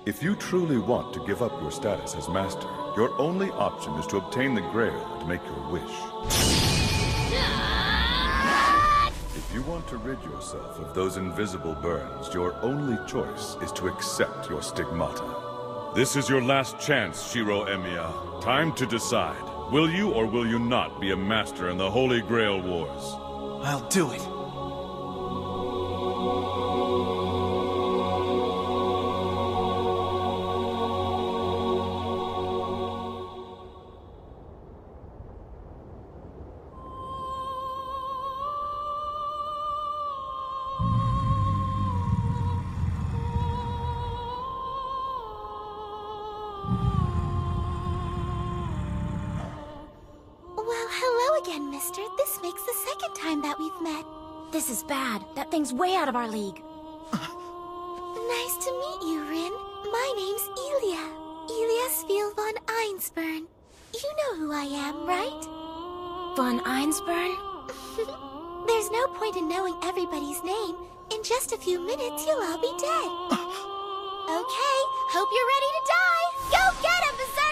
If you truly want to give up your status as master, your only option is to obtain the Grail and make your wish. If you want to rid yourself of those invisible burns, your only choice is to accept your stigmata. This is your last chance, Shiro Emiya. Time to decide. Will you or will you not be a master in the Holy Grail Wars? I'll do it. Again, mister. This makes the second time that we've met. This is bad. That thing's way out of our league. Nice to meet you, Rin. My name's Elia. Elia Spiel von Einsburn. You know who I am, right? Von Einsburn? There's no point in knowing everybody's name. In just a few minutes, you'll all be dead. Okay, hope you're ready to die. Go get him, Berserker!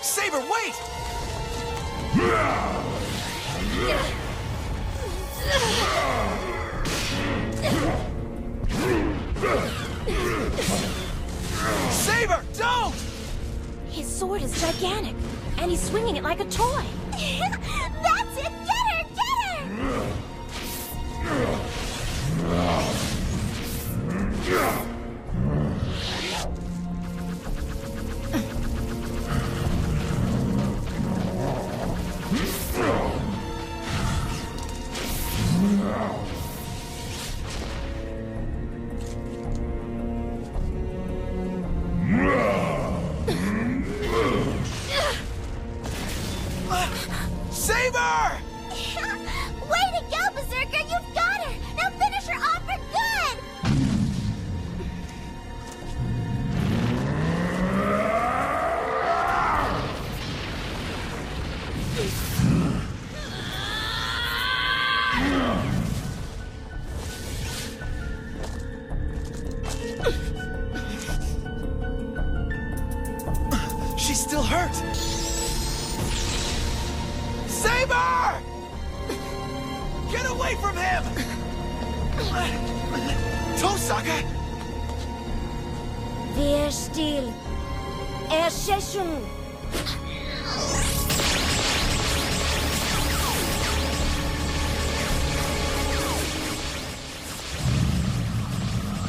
Saber, wait! Saber, don't! His sword is gigantic, and he's swinging it like a toy. That's it! Get her! Get her! Saber! Way to go, Berserker! You've got her! Now finish her off for good! She's still hurt! Saber! Get away from him! Tosaka! Wer still? Erschöpfung!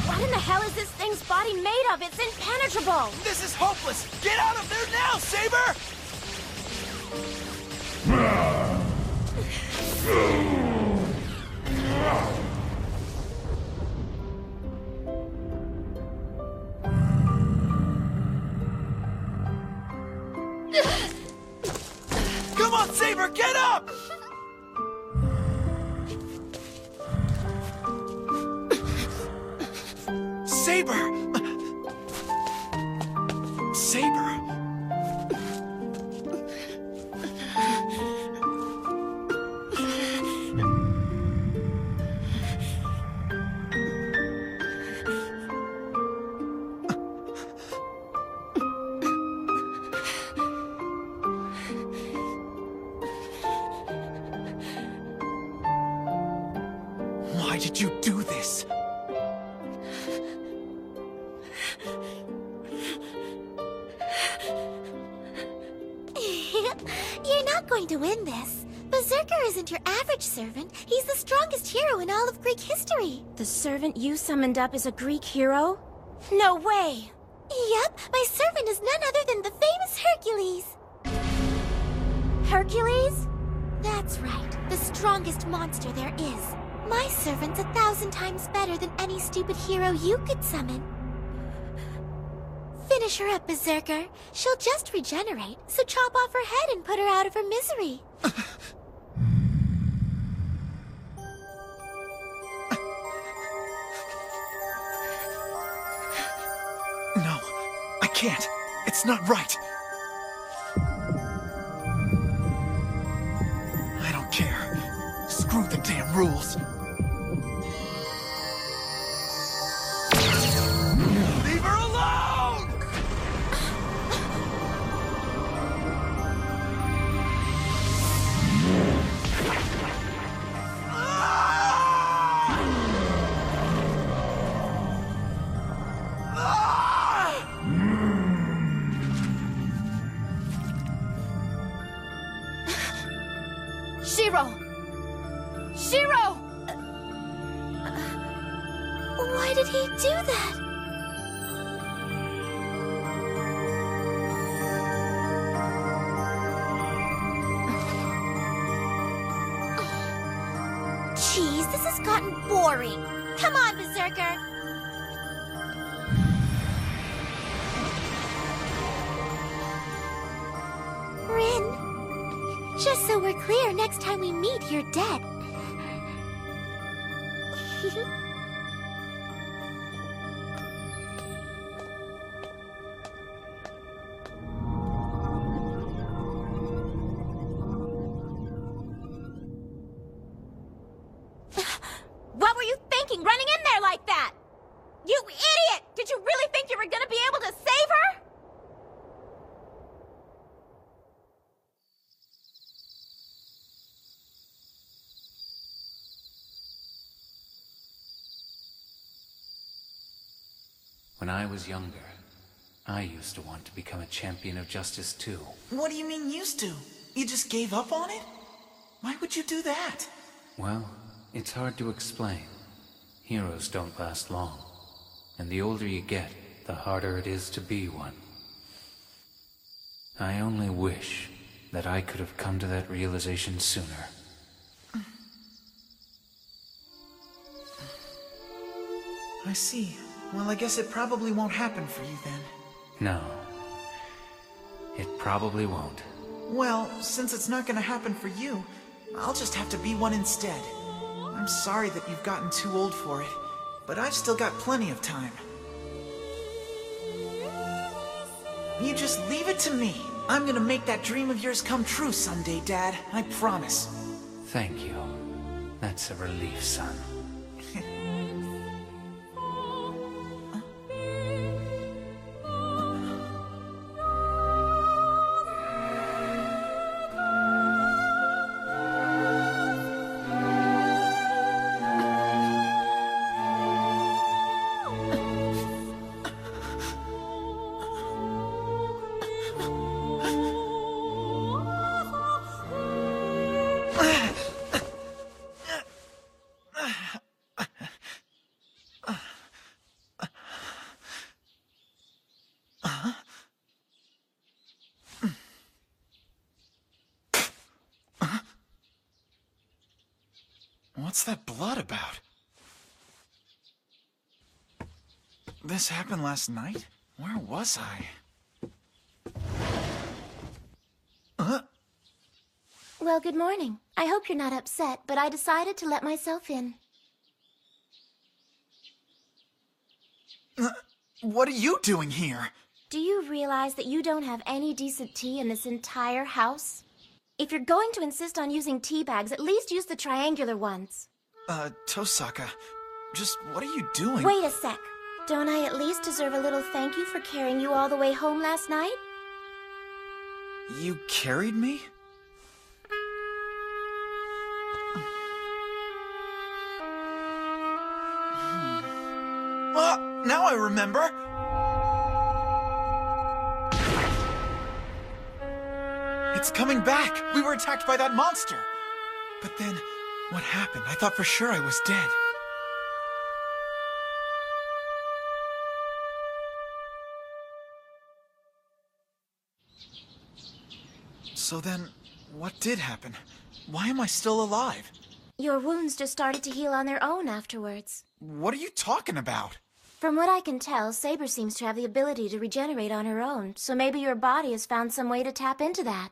What in the hell is this thing's body made of? It's impenetrable! This is hopeless! Get out of there now, Saber! Saber! Saber! Why did you do this? You're not going to win this. Berserker isn't your average servant. He's the strongest hero in all of Greek history. The servant you summoned up is a Greek hero? No way! Yep, my servant is none other than the famous Hercules. Hercules? That's right, the strongest monster there is. My servant's 1,000 times better than any stupid hero you could summon. Finish her up, Berserker. She'll just regenerate, so chop off her head and put her out of her misery. No, I can't. It's not right. I don't care. Screw the damn rules. Leave her alone! Shiro! Shiro! Why did he do that? Jeez, this has gotten boring. Come on, Berserker! Rin, just so we're clear, next time we meet, you're dead. What were you thinking, running in there like that? You idiot! Did you really think you were gonna be able to save her? When I was younger, I used to want to become a champion of justice too. What do you mean used to? You just gave up on it? Why would you do that? Well, it's hard to explain. Heroes don't last long, and the older you get, the harder it is to be one. I only wish that I could have come to that realization sooner. I see. Well, I guess it probably won't happen for you then. No, it probably won't. Well, since it's not gonna happen for you, I'll just have to be one instead. I'm sorry that you've gotten too old for it, but I've still got plenty of time. You just leave it to me. I'm gonna make that dream of yours come true someday, Dad. I promise. Thank you. That's a relief, son. What's that blood about? This happened last night? Where was I? Well, good morning. I hope you're not upset, but I decided to let myself in. What are you doing here? Do you realize that you don't have any decent tea in this entire house? If you're going to insist on using tea bags, at least use the triangular ones. Tosaka, just what are you doing? Wait a sec. Don't I at least deserve a little thank you for carrying you all the way home last night? You carried me? Now I remember! It's coming back! We were attacked by that monster! But then, what happened? I thought for sure I was dead. So then, what did happen? Why am I still alive? Your wounds just started to heal on their own afterwards. What are you talking about? From what I can tell, Saber seems to have the ability to regenerate on her own, so maybe your body has found some way to tap into that.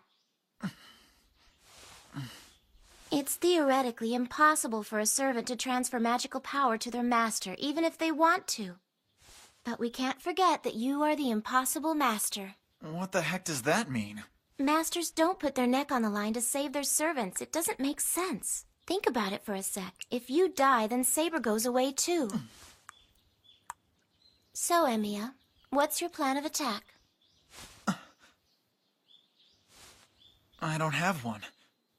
It's theoretically impossible for a servant to transfer magical power to their master, even if they want to. But we can't forget that you are the impossible master. What the heck does that mean? Masters don't put their neck on the line to save their servants. It doesn't make sense. Think about it for a sec. If you die, then Saber goes away too. So, Emiya, what's your plan of attack? I don't have one.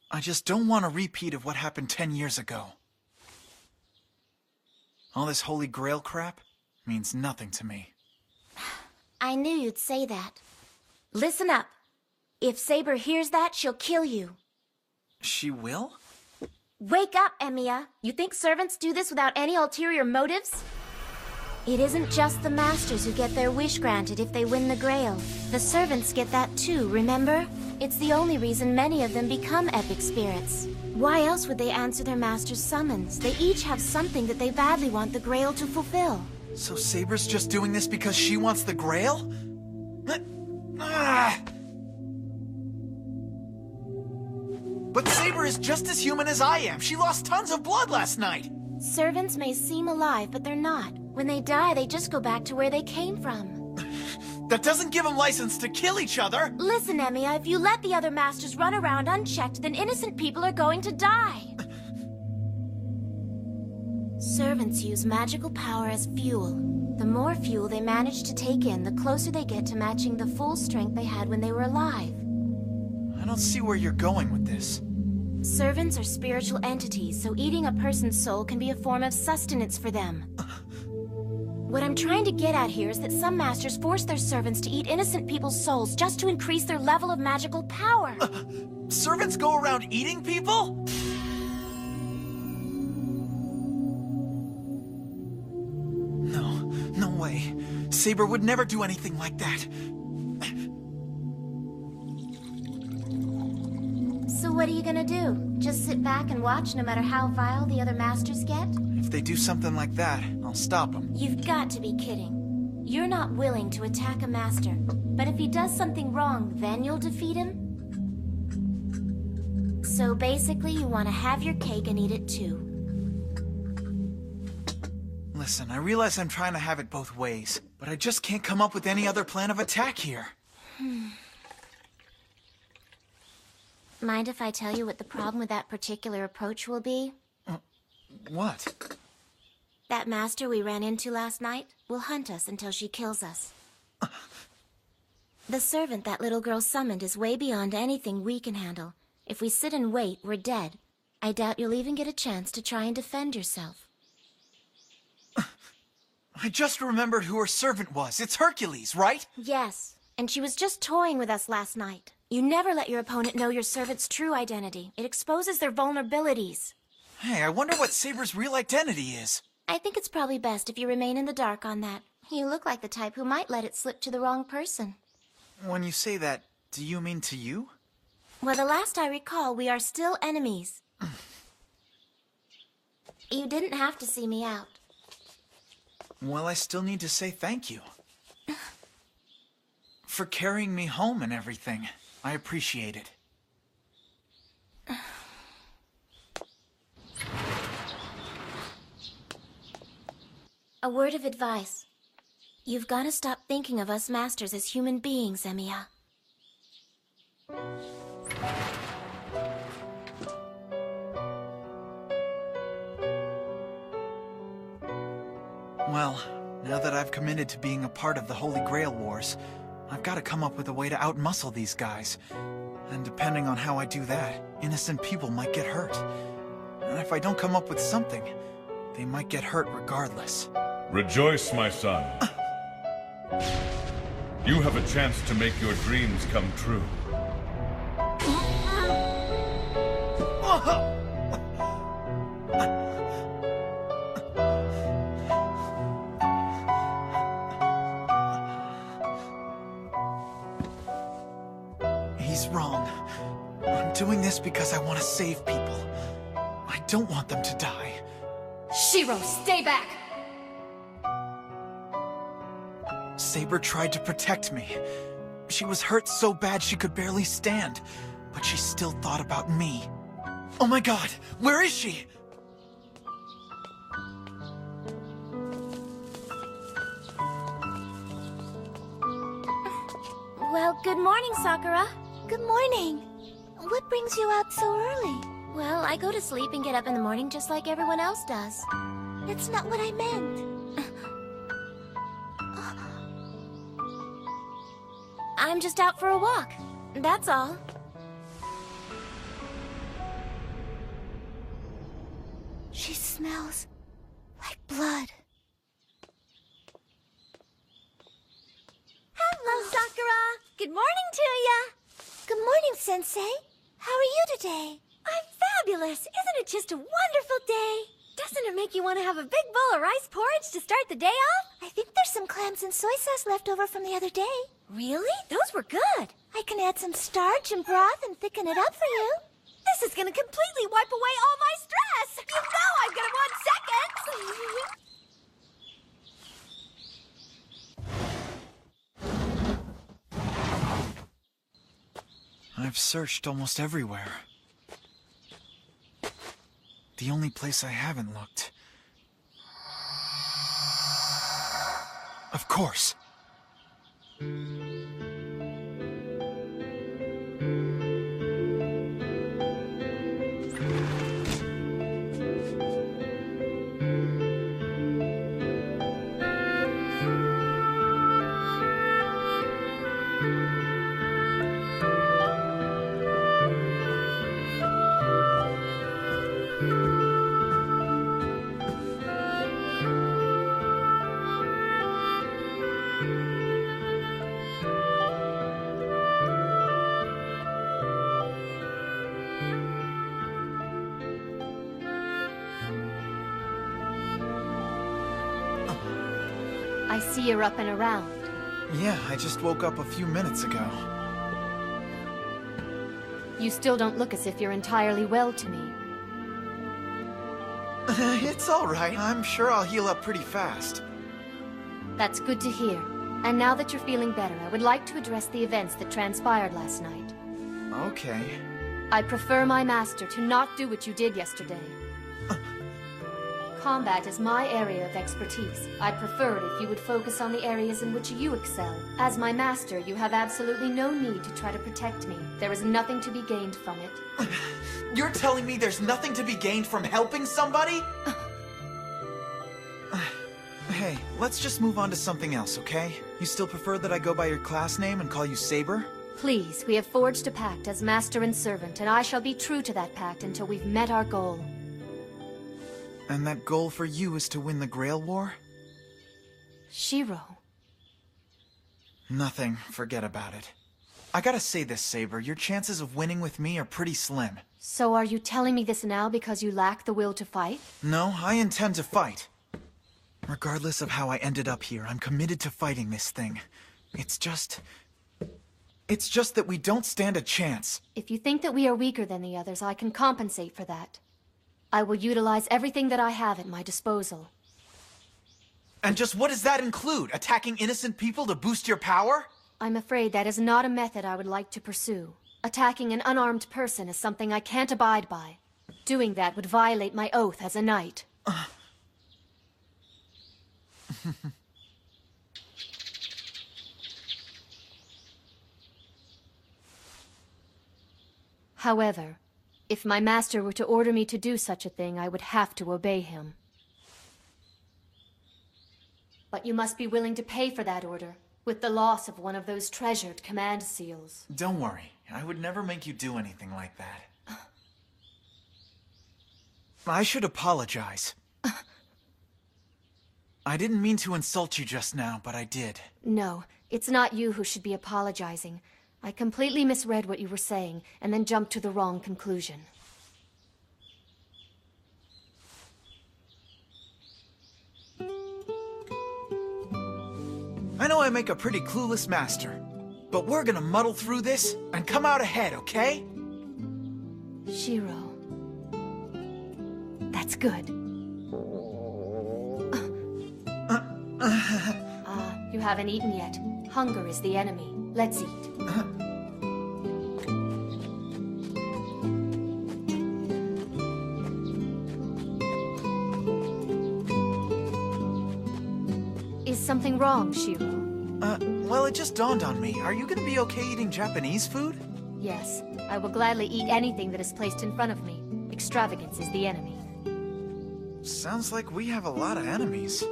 I just don't want a repeat of what happened 10 years ago. All this Holy Grail crap means nothing to me. I knew you'd say that. Listen up. If Saber hears that, she'll kill you. She will? Wake up, Emiya. You think servants do this without any ulterior motives? It isn't just the masters who get their wish granted if they win the Grail. The servants get that too, remember? It's the only reason many of them become epic spirits. Why else would they answer their master's summons? They each have something that they badly want the Grail to fulfill. So Saber's just doing this because she wants the Grail? Ah! But Saber is just as human as I am. She lost tons of blood last night. Servants may seem alive, but they're not. When they die, they just go back to where they came from. That doesn't give them license to kill each other. Listen, Emiya, if you let the other masters run around unchecked, then innocent people are going to die. Servants use magical power as fuel. The more fuel they manage to take in, the closer they get to matching the full strength they had when they were alive. I don't see where you're going with this. Servants are spiritual entities, so eating a person's soul can be a form of sustenance for them. What I'm trying to get at here is that some masters force their servants to eat innocent people's souls just to increase their level of magical power. Servants go around eating people? No way. Saber would never do anything like that. So what are you gonna do? Just sit back and watch no matter how vile the other masters get? If they do something like that, I'll stop them. You've got to be kidding. You're not willing to attack a master, but if he does something wrong, then you'll defeat him? So basically, you want to have your cake and eat it too. Listen, I realize I'm trying to have it both ways, but I just can't come up with any other plan of attack here. Mind if I tell you what the problem with that particular approach will be? What? That master we ran into last night will hunt us until she kills us. The servant that little girl summoned is way beyond anything we can handle. If we sit and wait, we're dead. I doubt you'll even get a chance to try and defend yourself. I just remembered who her servant was. It's Hercules, right? Yes, and she was just toying with us last night. You never let your opponent know your servant's true identity. It exposes their vulnerabilities. Hey, I wonder what Saber's real identity is. I think it's probably best if you remain in the dark on that. You look like the type who might let it slip to the wrong person. When you say that, do you mean to you? Well, the last I recall, we are still enemies. You didn't have to see me out. Well, I still need to say thank you. For carrying me home and everything. I appreciate it. A word of advice. You've got to stop thinking of us masters as human beings, Emiya. Well, now that I've committed to being a part of the Holy Grail Wars, I've got to come up with a way to outmuscle these guys. And depending on how I do that, innocent people might get hurt. And if I don't come up with something, they might get hurt regardless. Rejoice, my son. You have a chance to make your dreams come true. He's wrong. I'm doing this because I want to save people. I don't want them to die. Shiro, stay back! Saber tried to protect me. She was hurt so bad she could barely stand, but she still thought about me. Oh my god, where is she? Well, good morning, Sakura. Good morning. What brings you out so early? Well, I go to sleep and get up in the morning just like everyone else does. That's not what I meant. I'm just out for a walk. That's all. She smells like blood. Hello, Sakura. Good morning to ya. Good morning, Sensei. How are you today? I'm fabulous. Isn't it just a wonderful day? Doesn't it make you want to have a big bowl of rice porridge to start the day off? I think there's some clams and soy sauce left over from the other day. Really? Those were good. I can add some starch and broth and thicken it up for you. This is gonna completely wipe away all my stress. You know I'm gonna want seconds. I've searched almost everywhere. The only place I haven't looked. Of course. I see you're up and around. Yeah, I just woke up a few minutes ago. You still don't look as if you're entirely well to me. It's all right. I'm sure I'll heal up pretty fast. That's good to hear. And now that you're feeling better, I would like to address the events that transpired last night. Okay. I prefer my master to not do what you did yesterday. Combat is my area of expertise. I'd prefer it if you would focus on the areas in which you excel. As my master, you have absolutely no need to try to protect me. There is nothing to be gained from it. You're telling me there's nothing to be gained from helping somebody? Hey, let's just move on to something else, okay? You still prefer that I go by your class name and call you Saber? Please, we have forged a pact as master and servant, and I shall be true to that pact until we've met our goal. And that goal for you is to win the Grail War? Shiro. Nothing. Forget about it. I gotta say this, Saber. Your chances of winning with me are pretty slim. So are you telling me this now because you lack the will to fight? No, I intend to fight. Regardless of how I ended up here, I'm committed to fighting this thing. It's just that we don't stand a chance. If you think that we are weaker than the others, I can compensate for that. I will utilize everything that I have at my disposal. And just what does that include? Attacking innocent people to boost your power? I'm afraid that is not a method I would like to pursue. Attacking an unarmed person is something I can't abide by. Doing that would violate my oath as a knight. However, if my master were to order me to do such a thing, I would have to obey him. But you must be willing to pay for that order, with the loss of one of those treasured command seals. Don't worry, I would never make you do anything like that. I should apologize. I didn't mean to insult you just now, but I did. No, it's not you who should be apologizing. I completely misread what you were saying, and then jumped to the wrong conclusion. I know I make a pretty clueless master, but we're gonna muddle through this and come out ahead, okay? Shiro. That's good. You haven't eaten yet. Hunger is the enemy. Let's eat. Is something wrong, Shiro? Well, it just dawned on me. Are you gonna be okay eating Japanese food? Yes, I will gladly eat anything that is placed in front of me. Extravagance is the enemy. Sounds like we have a lot of enemies.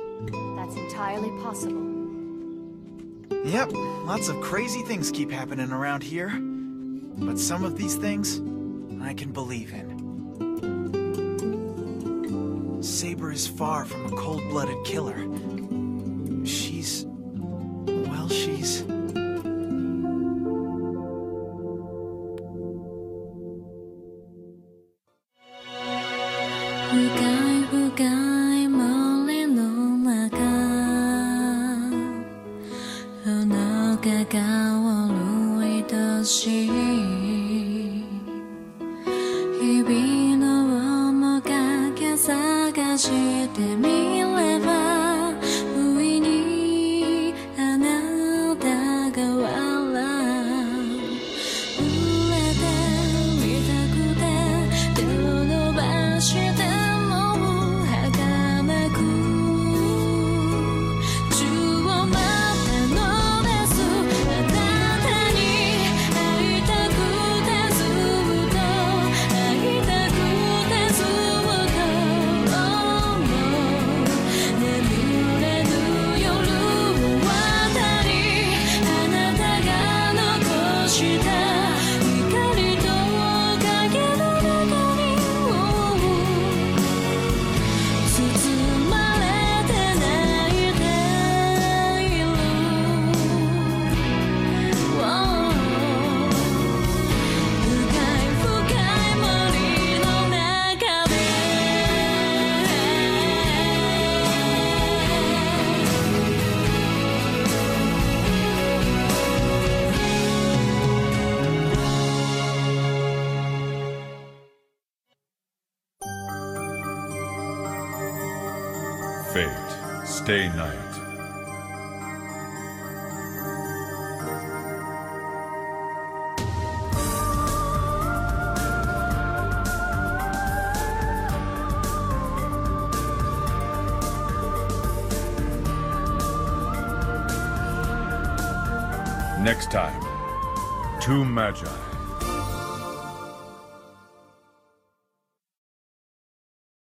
That's entirely possible. Yep, lots of crazy things keep happening around here. But some of these things, I can believe in. Saber is far from a cold-blooded killer. She's... well, she's... Fate, stay night. Next time, two magi.